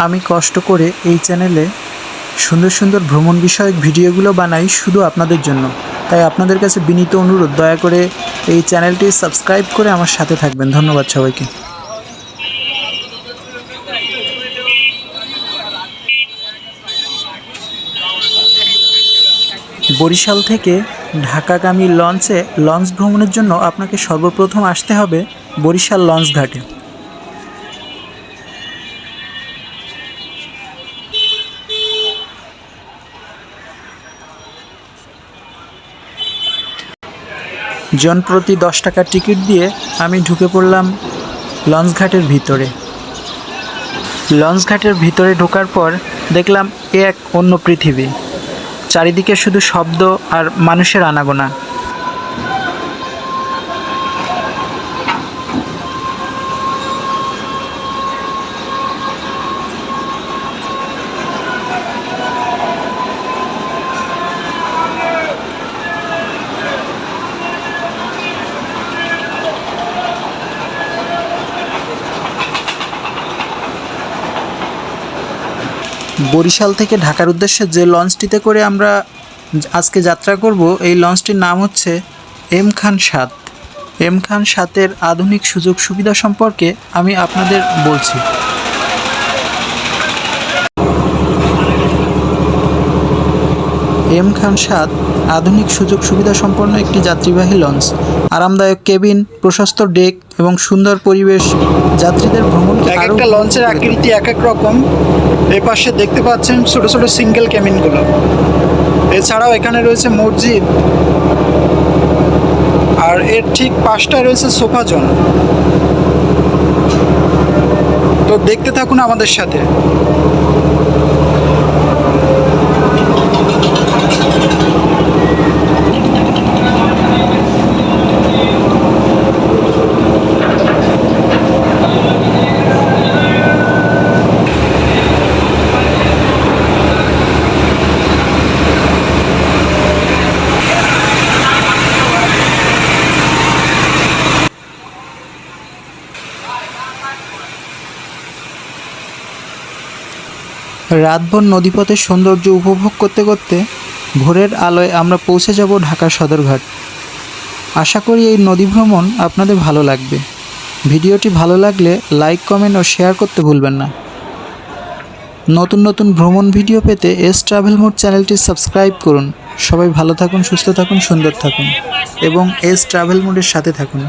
আমি কষ্ট করে এই চ্যানেলে সুন্দর সুন্দর ভ্রমণ বিষয়ক ভিডিওগুলো বানাই শুধু আপনাদের জন্য। তাই আপনাদের কাছে বিনীত অনুরোধ, দয়া করে এই চ্যানেলটি সাবস্ক্রাইব করে আমার সাথে থাকবেন। ধন্যবাদ সবাইকে। বরিশাল থেকে ঢাকাগামী লঞ্চ ভ্রমণের জন্য আপনাকে সর্বপ্রথম আসতে হবে বরিশাল লঞ্চ ঘাটে। জনপ্রতি 10 টাকার টিকিট দিয়ে আমি ঢুকে পড়লাম লঞ্চ ঘাটের ভিতরে। লঞ্চ ঘাটের ভিতরে ঢোকার পর দেখলাম এক অন্য পৃথিবী। চারিদিকে শুধু শব্দ আর মানুষের আনাগোনা। বরিশাল থেকে ঢাকার উদ্দেশ্যে যে লঞ্চটিতে করে আমরা আজকে যাত্রা করব, এই লঞ্চটির নাম হচ্ছে এম খান 7। এম খান 7-এর আধুনিক সুযোগ সুবিধা সম্পর্কে আমি আপনাদের বলছি। এম খান 7 আধুনিক সুযোগ সুবিধা সম্পন্ন একটি যাত্রীবাহী লঞ্চ। আরামদায়ক কেবিন, প্রশস্ত ডেক এবং সুন্দর পরিবেশ যাত্রীদের ভ্রমণকে এক একটা লঞ্চের আকৃতি এক এক রকম। এই পাশে দেখতে পাচ্ছেন ছোট ছোট সিঙ্গেল কেবিনগুলো। এছাড়াও এখানে রয়েছে মসজিদ, আর এর ঠিক পাশটায় রয়েছে সোফা জোন। তো দেখতে থাকুন আমাদের সাথে। রাতভর নদীপথের সৌন্দর্য উপভোগ করতে করতে ভোরের আলোয় আমরা পৌঁছে যাব ঢাকা সদরঘাট। আশা করি এই নদী ভ্রমণ আপনাদের ভালো লাগবে। ভিডিওটি ভালো লাগলে লাইক, কমেন্ট ও শেয়ার করতে ভুলবেন না। নতুন নতুন ভ্রমণ ভিডিও পেতে এস ট্রাভেল মোড চ্যানেলটি সাবস্ক্রাইব করুন। সবাই ভালো থাকুন, সুস্থ থাকুন, সুন্দর থাকুন এবং এস ট্রাভেল মোডের সাথে থাকুন।